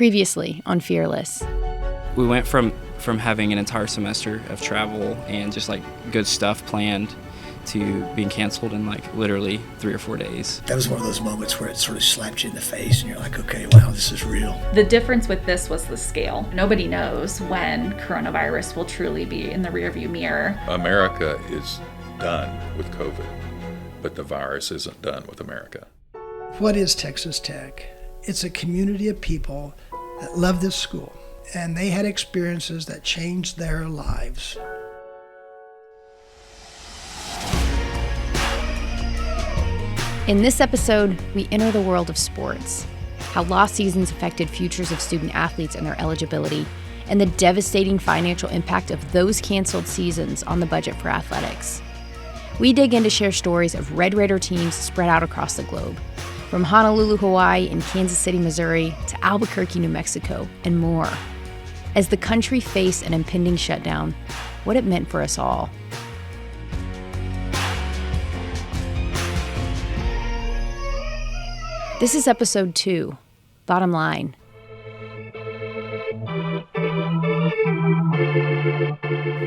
Previously on Fearless. We went from having an entire semester of travel and just like good stuff planned to being canceled in like literally 3 or 4 days. That was one of those moments where it sort of slapped you in the face and you're like, okay, wow, this is real. The difference with this was the scale. Nobody knows when coronavirus will truly be in the rearview mirror. America is done with COVID, but the virus isn't done with America. What is Texas Tech? It's a community of people that love this school, and they had experiences that changed their lives. In this episode, we enter the world of sports, how lost seasons affected futures of student athletes and their eligibility, and the devastating financial impact of those canceled seasons on the budget for athletics. We dig in to share stories of Red Raider teams spread out across the globe, from Honolulu, Hawaii, and Kansas City, Missouri, to Albuquerque, New Mexico, and more. As the country faced an impending shutdown, what it meant for us all. This is episode 2, Bottom Line.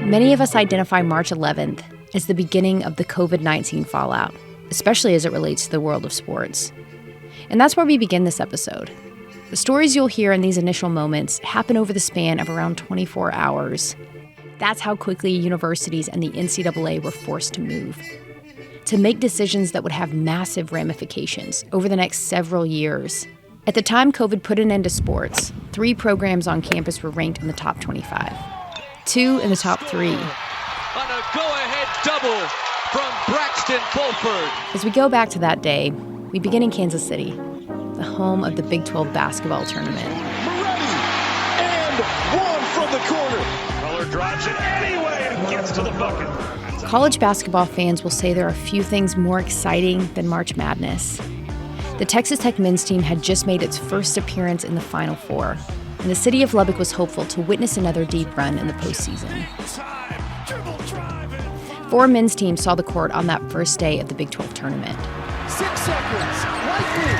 Many of us identify March 11th as the beginning of the COVID-19 fallout, especially as it relates to the world of sports. And that's where we begin this episode. The stories you'll hear in these initial moments happen over the span of around 24 hours. That's how quickly universities and the NCAA were forced to move, to make decisions that would have massive ramifications over the next several years. At the time COVID put an end to sports, 3 programs on campus were ranked in the top 25. 2 in the top 3. On a go-ahead double from Braxton Fulford. As we go back to that day, we begin in Kansas City, the home of the Big 12 basketball tournament. Moretti, and one from the corner. Color drives it anyway and gets to the bucket. College basketball fans will say there are few things more exciting than March Madness. The Texas Tech men's team had just made its first appearance in the Final Four, and the city of Lubbock was hopeful to witness another deep run in the postseason. 4 men's teams saw the court on that first day of the Big 12 tournament. 6 seconds, likely.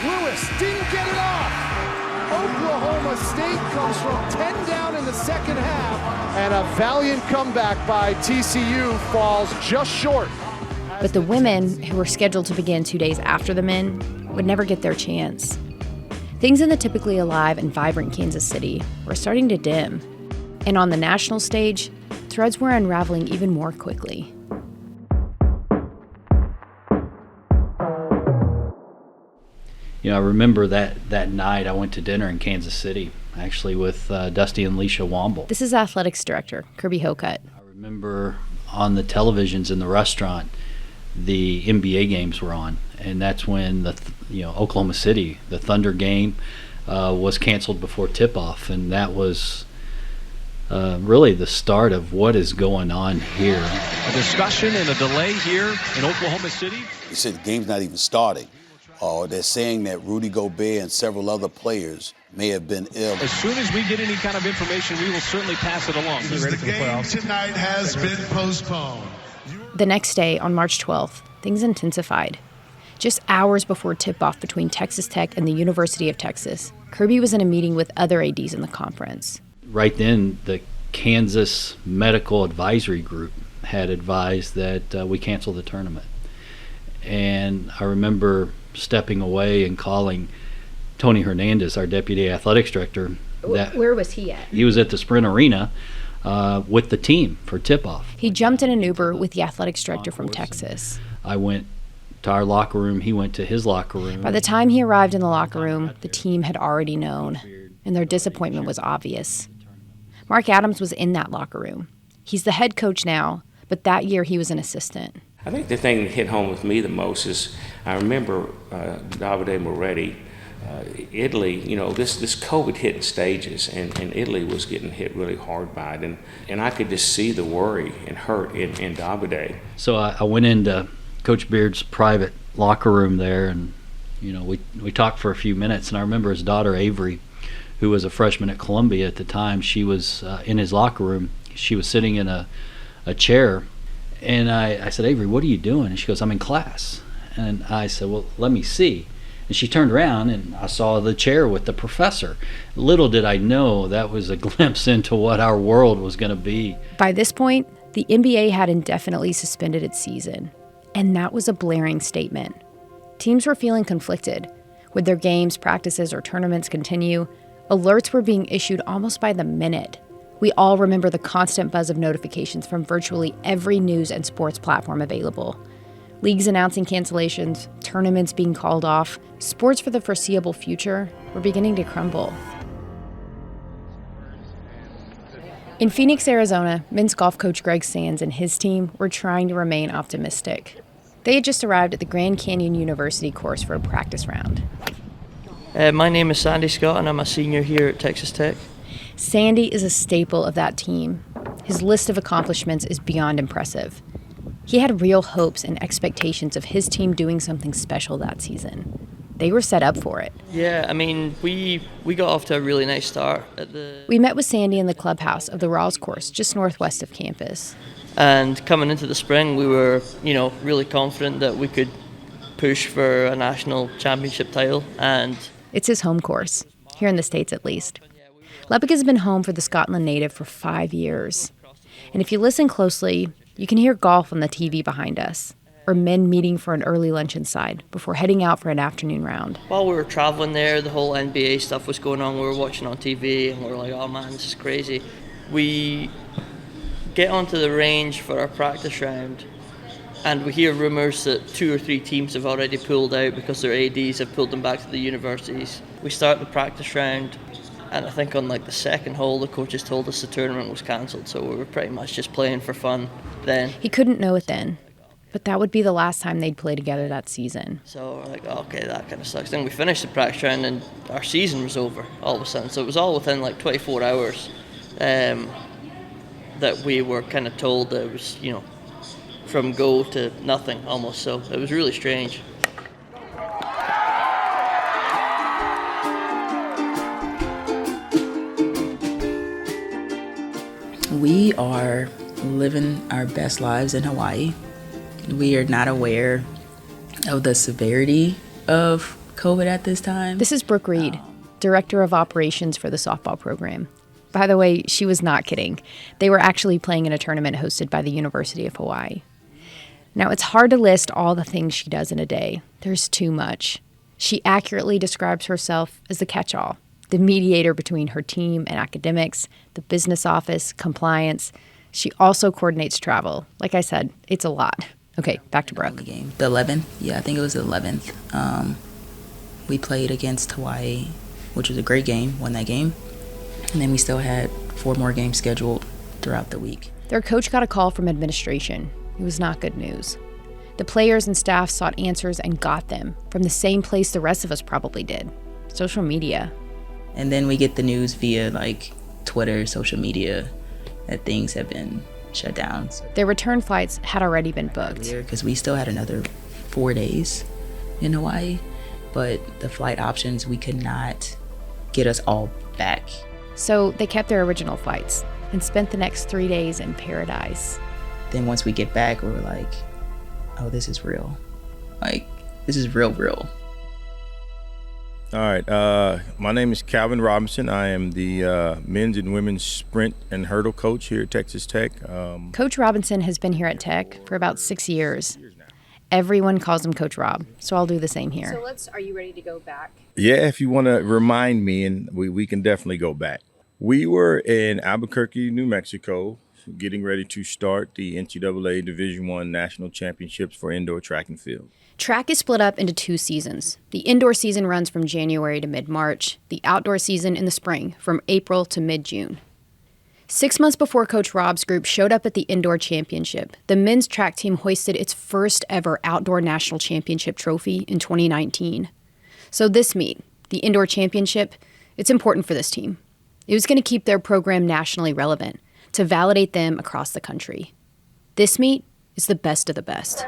Lewis didn't get it off. Oklahoma State comes from 10 down in the second half, and a valiant comeback by TCU falls just short. But the women, who were scheduled to begin 2 days after the men, would never get their chance. Things in the typically alive and vibrant Kansas City were starting to dim. And on the national stage, threads were unraveling even more quickly. You know, I remember that night I went to dinner in Kansas City, actually with Dusty and Leisha Womble. This is Athletics Director Kirby Hocutt. I remember on the televisions in the restaurant, the NBA games were on, and that's when Oklahoma City, the Thunder game, was canceled before tip-off, and that was really the start of what is going on here. A discussion and a delay here in Oklahoma City. They said the game's not even starting. They're saying that Rudy Gobert and several other players may have been ill. As soon as we get any kind of information, we will certainly pass it along. The game tonight has been postponed. The next day, on March 12th, things intensified. Just hours before tip-off between Texas Tech and the University of Texas, Kirby was in a meeting with other ADs in the conference. Right then, the Kansas Medical Advisory Group had advised that we cancel the tournament. And I remember stepping away and calling Tony Hernandez, our deputy athletics director. Where was he at? He was at the Sprint Arena with the team for tip-off. He jumped in an Uber with the athletics director from Texas. I went to our locker room. He went to his locker room. By the time he arrived in the locker room, the team had already known, and their disappointment was obvious. Mark Adams was in that locker room. He's the head coach now, but that year he was an assistant. I think the thing that hit home with me the most is I remember Davide Moretti, Italy, this COVID hit in stages, and Italy was getting hit really hard by it, and I could just see the worry and hurt in Davide. So I went into Coach Beard's private locker room there, and we talked for a few minutes, and I remember his daughter Avery, who was a freshman at Columbia at the time, she was in his locker room. She was sitting in a chair. And I said, Avery, what are you doing? And she goes, I'm in class. And I said, well, let me see. And she turned around, and I saw the chair with the professor. Little did I know that was a glimpse into what our world was going to be. By this point, the NBA had indefinitely suspended its season, and that was a blaring statement. Teams were feeling conflicted. Would their games, practices, or tournaments continue? Alerts were being issued almost by the minute. We all remember the constant buzz of notifications from virtually every news and sports platform available. Leagues announcing cancellations, tournaments being called off, sports for the foreseeable future were beginning to crumble. In Phoenix, Arizona, men's golf coach Greg Sands and his team were trying to remain optimistic. They had just arrived at the Grand Canyon University course for a practice round. My name is Sandy Scott, and I'm a senior here at Texas Tech. Sandy is a staple of that team. His list of accomplishments is beyond impressive. He had real hopes and expectations of his team doing something special that season. They were set up for it. Yeah, I mean, we got off to a really nice start. We met with Sandy in the clubhouse of the Rawls course just northwest of campus. And coming into the spring, we were, really confident that we could push for a national championship title. And it's his home course, here in the States at least. Leppick has been home for the Scotland native for 5 years. And if you listen closely, you can hear golf on the TV behind us, or men meeting for an early lunch inside before heading out for an afternoon round. While we were traveling there, the whole NBA stuff was going on. We were watching on TV, and we were like, oh man, this is crazy. We get onto the range for our practice round, and we hear rumours that 2 or 3 teams have already pulled out because their ADs have pulled them back to the universities. We start the practice round, and I think on the second hole, the coaches told us the tournament was cancelled, so we were pretty much just playing for fun then. He couldn't know it then, but that would be the last time they'd play together that season. So we're like, oh, okay, that kind of sucks. Then we finished the practice round, and our season was over all of a sudden. So it was all within 24 hours that we were kind of told that it was, from go to nothing almost. So it was really strange. We are living our best lives in Hawaii. We are not aware of the severity of COVID at this time. This is Brooke Reed, Director of Operations for the softball program. By the way, she was not kidding. They were actually playing in a tournament hosted by the University of Hawaii. Now, it's hard to list all the things she does in a day. There's too much. She accurately describes herself as the catch-all, the mediator between her team and academics, the business office, compliance. She also coordinates travel. Like I said, it's a lot. Okay, back to Brooke. The 11th. Yeah, I think it was the 11th. We played against Hawaii, which was a great game, won that game. And then we still had 4 more games scheduled throughout the week. Their coach got a call from administration. It was not good news. The players and staff sought answers and got them from the same place the rest of us probably did, social media. And then we get the news via Twitter, social media, that things have been shut down. Their return flights had already been booked. Because we still had another 4 days in Hawaii, but the flight options, we could not get us all back. So they kept their original flights and spent the next 3 days in paradise. Then once we get back, we were like, oh, this is real. This is real. All right. My name is Calvin Robinson. I am the men's and women's sprint and hurdle coach here at Texas Tech. Coach Robinson has been here at Tech for about 6 years. Everyone calls him Coach Rob, so I'll do the same here. So are you ready to go back? Yeah, if you want to remind me, and we can definitely go back. We were in Albuquerque, New Mexico, getting ready to start the NCAA Division I National Championships for indoor track and field. Track is split up into 2 seasons. The indoor season runs from January to mid-March, the outdoor season in the spring from April to mid-June. 6 months before Coach Rob's group showed up at the indoor championship, the men's track team hoisted its first ever outdoor national championship trophy in 2019. So this meet, the indoor championship, it's important for this team. It was going to keep their program nationally relevant, to validate them across the country. This meet is the best of the best.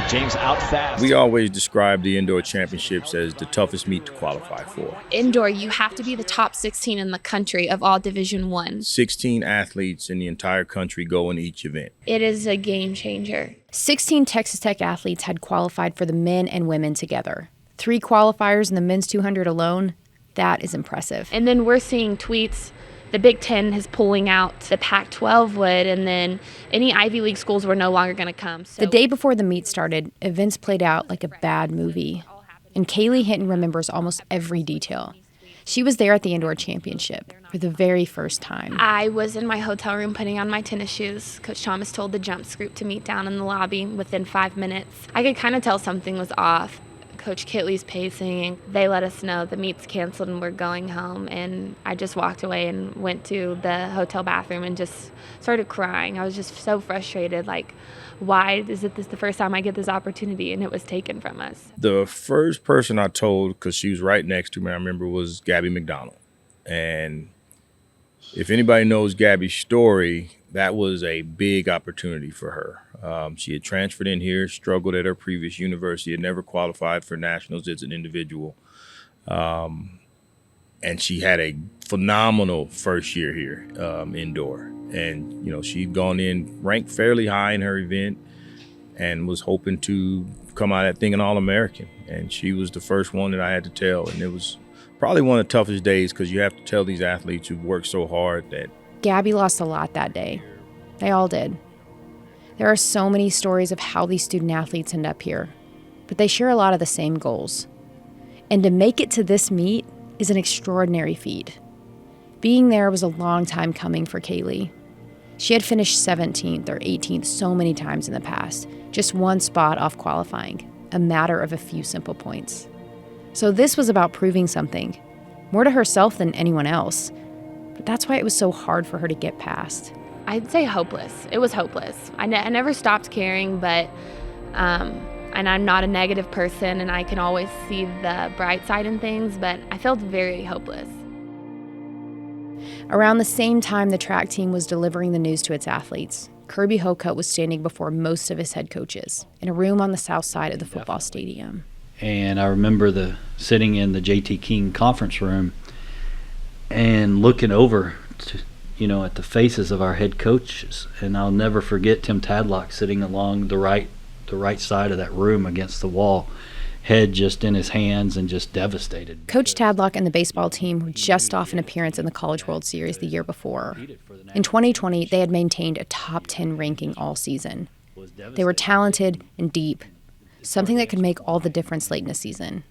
James out fast. We always describe the indoor championships as the toughest meet to qualify for. Indoor, you have to be the top 16 in the country of all Division I. 16 athletes in the entire country go in each event. It is a game changer. 16 Texas Tech athletes had qualified for the men and women together. 3 qualifiers in the men's 200 alone. That is impressive. And then we're seeing tweets. The Big Ten is pulling out. The Pac-12 would, and then any Ivy League schools were no longer going to come. So. The day before the meet started, events played out like a bad movie. And Kaylee Hinton remembers almost every detail. She was there at the indoor championship for the very first time. I was in my hotel room putting on my tennis shoes. Coach Thomas told the jumps group to meet down in the lobby within 5 minutes. I could kind of tell something was off. Coach Kitley's pacing. They let us know the meet's canceled and we're going home. And I just walked away and went to the hotel bathroom and just started crying. I was just so frustrated. Like, why is this the first time I get this opportunity and it was taken from us? The first person I told, because she was right next to me, I remember, was Gabby McDonald. And if anybody knows Gabby's story, that was a big opportunity for her. She had transferred in here, struggled at her previous university, had never qualified for nationals as an individual. And she had a phenomenal first year here indoor. And, you know, she'd gone in ranked fairly high in her event and was hoping to come out of that thing an All-American. And she was the first one that I had to tell. And it was probably one of the toughest days because you have to tell these athletes who've worked so hard that. Gabby lost a lot that day. They all did. There are so many stories of how these student athletes end up here, but they share a lot of the same goals. And to make it to this meet is an extraordinary feat. Being there was a long time coming for Kaylee. She had finished 17th or 18th so many times in the past, just one spot off qualifying, a matter of a few simple points. So this was about proving something, more to herself than anyone else. But that's why it was so hard for her to get past. I'd say hopeless. It was hopeless. I never stopped caring, but, and I'm not a negative person, and I can always see the bright side in things, but I felt very hopeless. Around the same time the track team was delivering the news to its athletes, Kirby Hocutt was standing before most of his head coaches in a room on the south side of the football stadium. And I remember sitting in the JT King conference room and looking over to, at the faces of our head coaches. And I'll never forget Tim Tadlock sitting along the right side of that room against the wall, head just in his hands and just devastated. Coach Tadlock and the baseball team were just off an appearance in the College World Series the year before. In 2020, they had maintained a top 10 ranking all season. They were talented and deep, something that could make all the difference late in the season.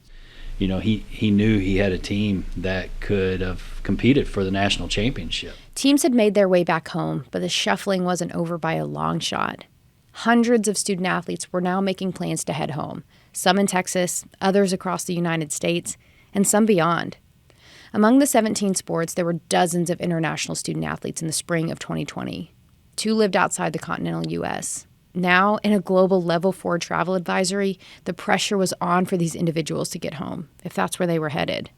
He knew he had a team that could have competed for the national championship. Teams had made their way back home, but the shuffling wasn't over by a long shot. Hundreds of student athletes were now making plans to head home, some in Texas, others across the United States, and some beyond. Among the 17 sports, there were dozens of international student athletes in the spring of 2020. 2 lived outside the continental U.S. Now, in a global Level 4 travel advisory, the pressure was on for these individuals to get home, if that's where they were headed.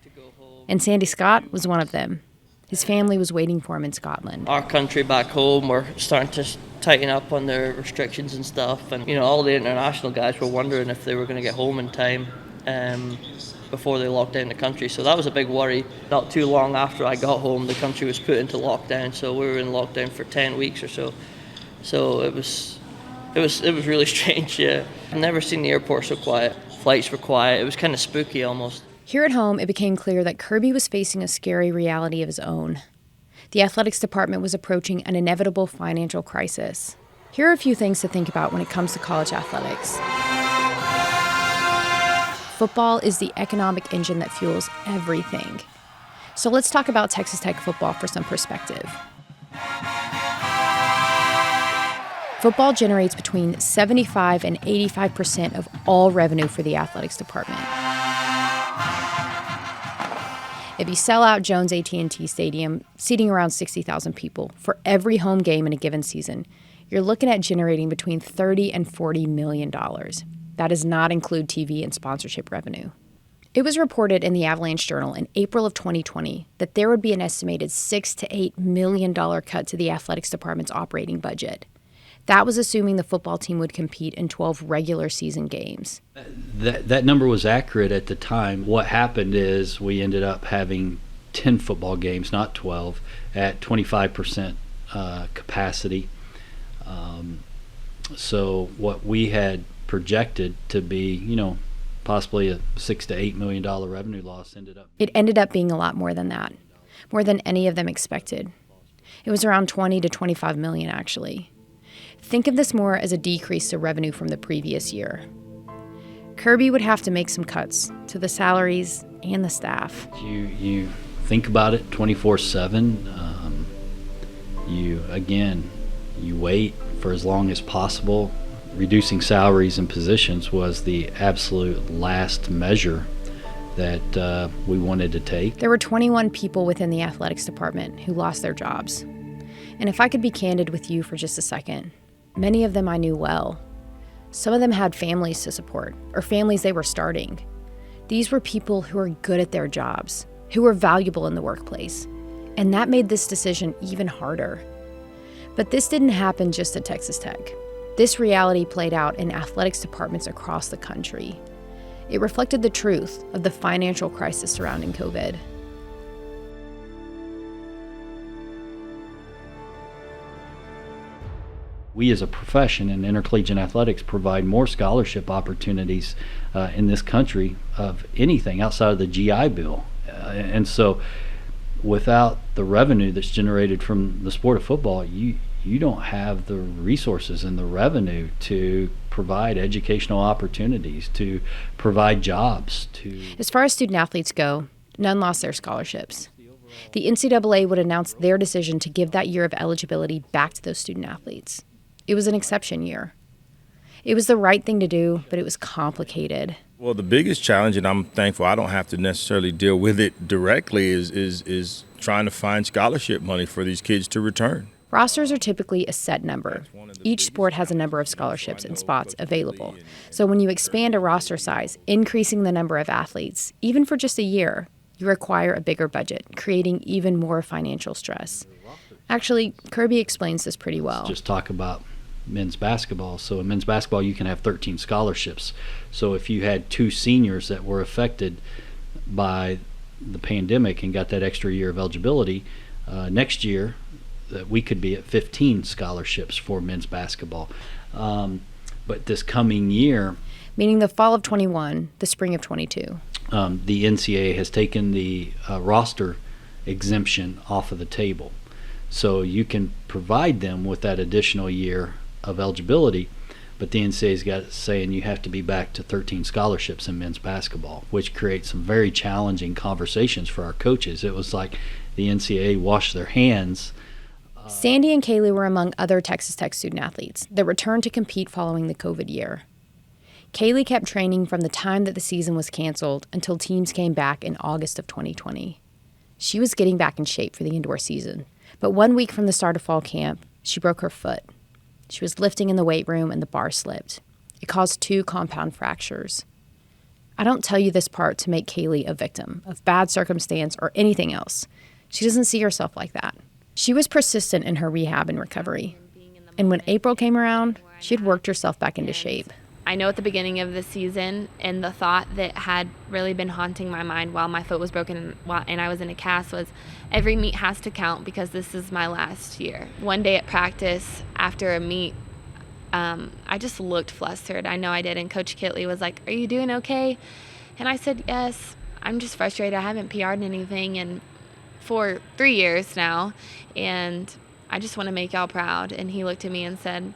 And Sandy Scott was one of them. His family was waiting for him in Scotland. Our country back home were starting to tighten up on their restrictions and stuff. And, all the international guys were wondering if they were going to get home in time before they locked down the country. So that was a big worry. Not too long after I got home, the country was put into lockdown. So we were in lockdown for 10 weeks or so. So it was really strange, yeah. I've never seen the airport so quiet. Flights were quiet. It was kind of spooky almost. Here at home, it became clear that Kirby was facing a scary reality of his own. The athletics department was approaching an inevitable financial crisis. Here are a few things to think about when it comes to college athletics. Football is the economic engine that fuels everything. So let's talk about Texas Tech football for some perspective. Football generates between 75% and 85% of all revenue for the athletics department. If you sell out Jones AT&T Stadium, seating around 60,000 people, for every home game in a given season, you're looking at generating between $30 and $40 million. That does not include TV and sponsorship revenue. It was reported in the Avalanche Journal in April of 2020 that there would be an estimated $6 to $8 million cut to the athletics department's operating budget. That was assuming the football team would compete in 12 regular season games. That number was accurate at the time. What happened is we ended up having 10 football games, not 12, at 25% capacity. So what we had projected to be, possibly a $6 to $8 million revenue loss ended up being a lot more than that, more than any of them expected. It was around 20 to 25 million, actually. Think of this more as a decrease to revenue from the previous year. Kirby would have to make some cuts to the salaries and the staff. You think about it 24/7. You wait for as long as possible. Reducing salaries and positions was the absolute last measure that we wanted to take. There were 21 people within the athletics department who lost their jobs. And if I could be candid with you for just a second, many of them I knew well. Some of them had families to support, or families they were starting. These were people who were good at their jobs, who were valuable in the workplace. And that made this decision even harder. But this didn't happen just at Texas Tech. This reality played out in athletics departments across the country. It reflected the truth of the financial crisis surrounding COVID. We as a profession in intercollegiate athletics provide more scholarship opportunities in this country of anything outside of the GI Bill. And so without the revenue that's generated from the sport of football, you don't have the resources and the revenue to provide educational opportunities, to provide jobs. As far as student athletes go, none lost their scholarships. The NCAA would announce their decision to give that year of eligibility back to those student athletes. It was an exception year. It was the right thing to do, but it was complicated. Well, the biggest challenge, and I'm thankful I don't have to necessarily deal with it directly, is trying to find scholarship money for these kids to return. Rosters are typically a set number. Each sport has a number of scholarships and spots available. So when you expand a roster size, increasing the number of athletes, even for just a year, you require a bigger budget, creating even more financial stress. Actually, Kirby explains this pretty well. Just talk about men's basketball. So in men's basketball, you can have 13 scholarships. So if you had 2 seniors that were affected by the pandemic and got that extra year of eligibility, next year that we could be at 15 scholarships for men's basketball. But this coming year, meaning the fall of 21, the spring of 22, the NCAA has taken the roster exemption off of the table. So you can provide them with that additional year of eligibility, but the NCAA's got saying you have to be back to 13 scholarships in men's basketball, which creates some very challenging conversations for our coaches. It was like the NCAA washed their hands. Sandy and Kaylee were among other Texas Tech student athletes that returned to compete following the COVID year. Kaylee kept training from the time that the season was canceled until teams came back in August of 2020. She was getting back in shape for the indoor season, but 1 week from the start of fall camp, she broke her foot. She was lifting in the weight room and the bar slipped. It caused 2 compound fractures. I don't tell you this part to make Kaylee a victim of bad circumstance or anything else. She doesn't see herself like that. She was persistent in her rehab and recovery. And when April came around, she had worked herself back into shape. I know at the beginning of the season, and the thought that had really been haunting my mind while my foot was broken and I was in a cast was, every meet has to count because this is my last year. One day at practice, after a meet, I just looked flustered. I know I did, and Coach Kitley was like, "Are you doing okay?" And I said, "Yes, I'm just frustrated. I haven't PR'd anything for 3 years now, and I just want to make y'all proud." And he looked at me and said,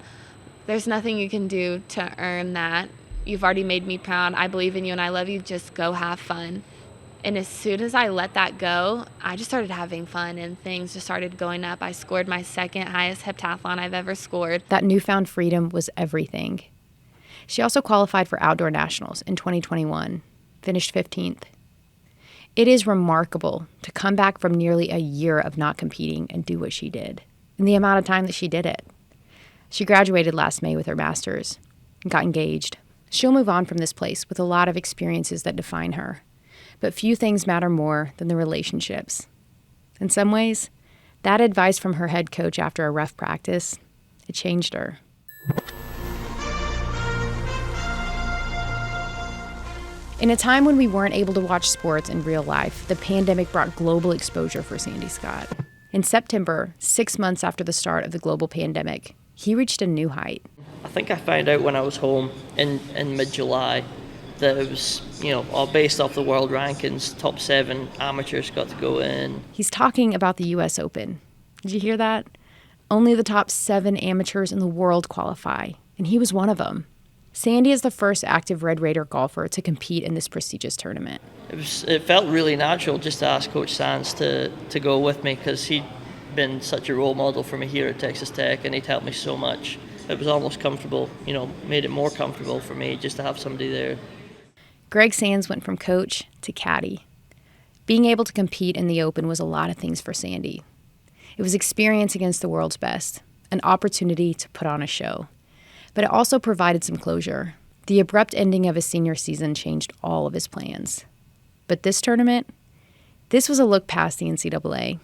"There's nothing you can do to earn that. You've already made me proud. I believe in you and I love you. Just go have fun." And as soon as I let that go, I just started having fun and things just started going up. I scored my second highest heptathlon I've ever scored. That newfound freedom was everything. She also qualified for outdoor nationals in 2021, finished 15th. It is remarkable to come back from nearly a year of not competing and do what she did in the amount of time that she did it. She graduated last May with her master's and got engaged. She'll move on from this place with a lot of experiences that define her. But few things matter more than the relationships. In some ways, that advice from her head coach after a rough practice, it changed her. In a time when we weren't able to watch sports in real life, the pandemic brought global exposure for Sandy Scott. In September, 6 months after the start of the global pandemic, he reached a new height. I think I found out when I was home in mid-July that it was, all based off the world rankings, top 7 amateurs got to go in. He's talking about the U.S. Open. Did you hear that? Only the top 7 amateurs in the world qualify, and he was one of them. Sandy is the first active Red Raider golfer to compete in this prestigious tournament. It felt really natural just to ask Coach Sands to go with me, because he'd been such a role model for me here at Texas Tech, and he'd helped me so much. It was almost comfortable, made it more comfortable for me just to have somebody there. Greg Sands went from coach to caddy. Being able to compete in the Open was a lot of things for Sandy. It was experience against the world's best, an opportunity to put on a show. But it also provided some closure. The abrupt ending of his senior season changed all of his plans. But this tournament, this was a look past the NCAA,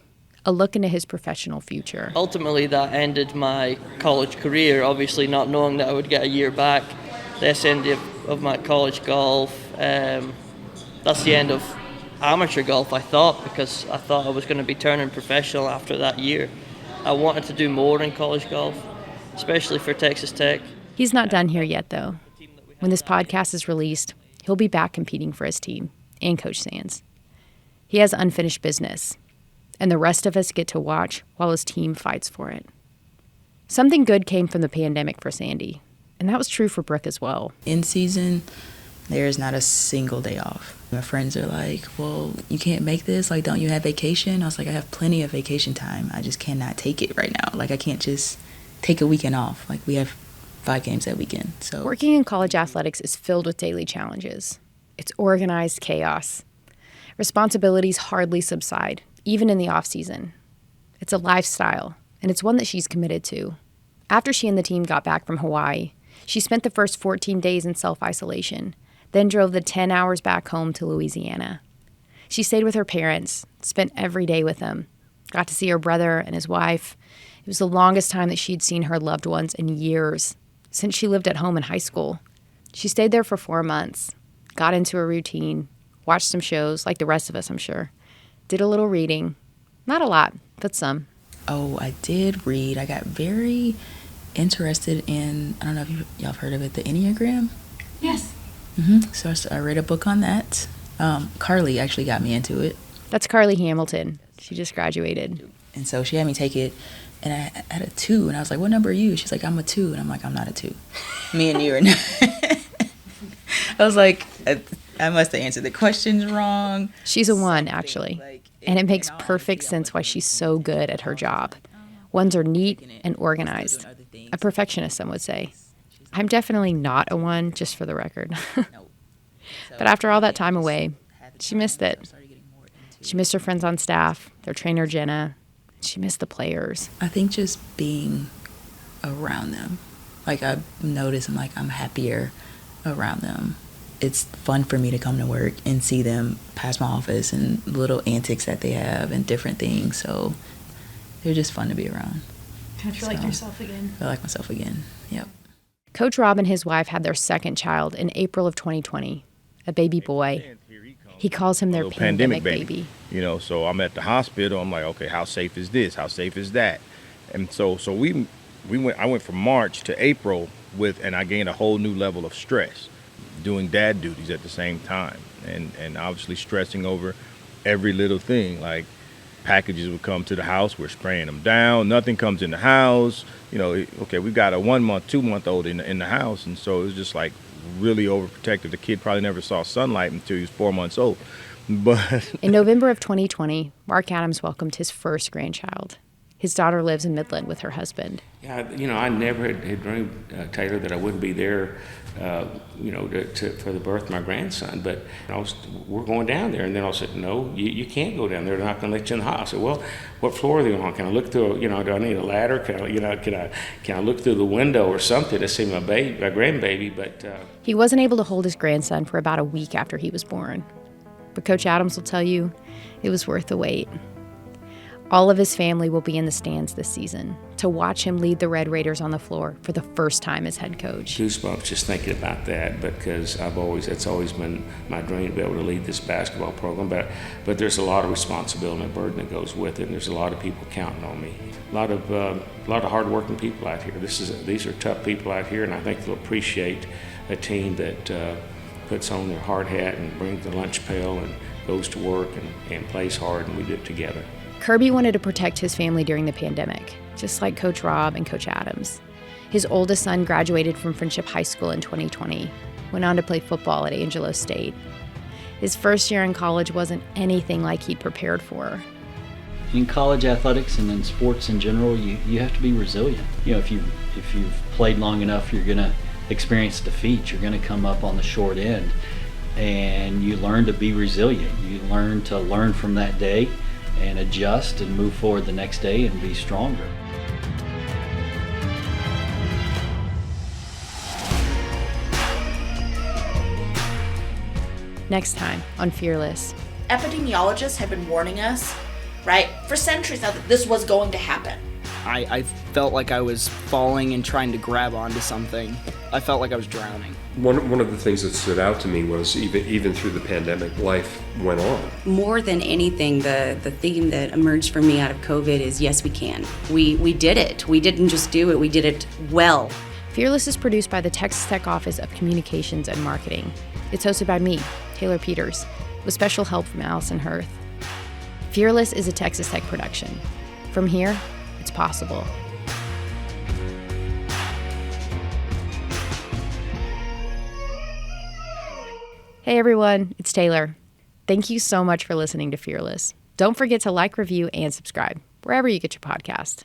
a look into his professional future. Ultimately, that ended my college career, obviously not knowing that I would get a year back. That's the end of my college golf. That's the end of amateur golf, I thought, because I thought I was going to be turning professional after that year. I wanted to do more in college golf, especially for Texas Tech. He's not done here yet, though. When this podcast is released, he'll be back competing for his team and Coach Sands. He has unfinished business, and the rest of us get to watch while his team fights for it. Something good came from the pandemic for Sandy, and that was true for Brooke as well. In season, there is not a single day off. My friends are like, well, you can't make this? Like, don't you have vacation? I was like, I have plenty of vacation time. I just cannot take it right now. Like, I can't just take a weekend off. Like, we have 5 games that weekend. So working in college athletics is filled with daily challenges. It's organized chaos. Responsibilities hardly subside, even in the off-season. It's a lifestyle, and it's one that she's committed to. After she and the team got back from Hawaii, she spent the first 14 days in self-isolation, then drove the 10 hours back home to Louisiana. She stayed with her parents, spent every day with them, got to see her brother and his wife. It was the longest time that she'd seen her loved ones in years, since she lived at home in high school. She stayed there for 4 months, got into a routine, watched some shows, like the rest of us, I'm sure. Did a little reading. Not a lot, but some. Oh, I did read. I got very interested in, I don't know if y'all have heard of it, the Enneagram? Yes. So I read a book on that. Carly actually got me into it. That's Carly Hamilton. She just graduated. And so she had me take it, and I had a 2, and I was like, what number are you? She's like, I'm a 2. And I'm like, I'm not a 2. Me and you are not. I was like, I must have answered the questions wrong. She's a 1, actually. And it makes perfect sense why she's so good at her job. 1s are neat and organized. A perfectionist, some would say. I'm definitely not a 1, just for the record. But after all that time away, she missed it. She missed her friends on staff, their trainer, Jenna. She missed the players. I think just being around them. Like, I've noticed I'm happier around them. It's fun for me to come to work and see them past my office and little antics that they have and different things. So they're just fun to be around. Kind of feel like yourself again. Feel like myself again. Yep. Coach Rob and his wife had their second child in April of 2020, a baby boy. He calls him their pandemic baby. So I'm at the hospital. I'm like, okay, how safe is this? How safe is that? And so we went. I went from March to April and I gained a whole new level of stress, doing dad duties at the same time, and obviously stressing over every little thing. Like, packages would come to the house, we're spraying them down. Nothing comes in the house. Okay, we've got a 1 month, 2 month old in the house, and so it was just like really overprotective. The kid probably never saw sunlight until he was 4 months old. But in November of 2020, Mark Adams welcomed his first grandchild. His daughter lives in Midland with her husband. Yeah, I never had dreamed, Taylor, that I wouldn't be there, for the birth of my grandson. But we're going down there, and then I said, no, you can't go down there. They're not going to let you in the house. I said, well, what floor are they on? Can I look through? Do I need a ladder? Can I look through the window or something to see my grandbaby? But he wasn't able to hold his grandson for about a week after he was born. But Coach Adams will tell you, it was worth the wait. All of his family will be in the stands this season to watch him lead the Red Raiders on the floor for the first time as head coach. Goosebumps just thinking about that, because it's always been my dream to be able to lead this basketball program. But there's a lot of responsibility and burden that goes with it, and there's a lot of people counting on me. A lot of hardworking people out here. These are tough people out here, and I think they'll appreciate a team that puts on their hard hat and brings the lunch pail and goes to work and plays hard, and we do it together. Kirby wanted to protect his family during the pandemic, just like Coach Rob and Coach Adams. His oldest son graduated from Friendship High School in 2020, went on to play football at Angelo State. His first year in college wasn't anything like he'd prepared for. In college athletics and in sports in general, you have to be resilient. If you've played long enough, you're going to experience defeat. You're going to come up on the short end, and you learn to be resilient. You learn to learn from that day and adjust and move forward the next day and be stronger. Next time on Fearless. Epidemiologists have been warning us, right, for centuries now that this was going to happen. I felt like I was falling and trying to grab onto something. I felt like I was drowning. One of the things that stood out to me was even through the pandemic, life went on. More than anything, the theme that emerged for me out of COVID is yes, we can. We did it. We didn't just do it, we did it well. Fearless is produced by the Texas Tech Office of Communications and Marketing. It's hosted by me, Taylor Peters, with special help from Allison Hirth. Fearless is a Texas Tech production. From here, it's possible. Hey everyone, it's Taylor. Thank you so much for listening to Fearless. Don't forget to like, review, and subscribe wherever you get your podcast.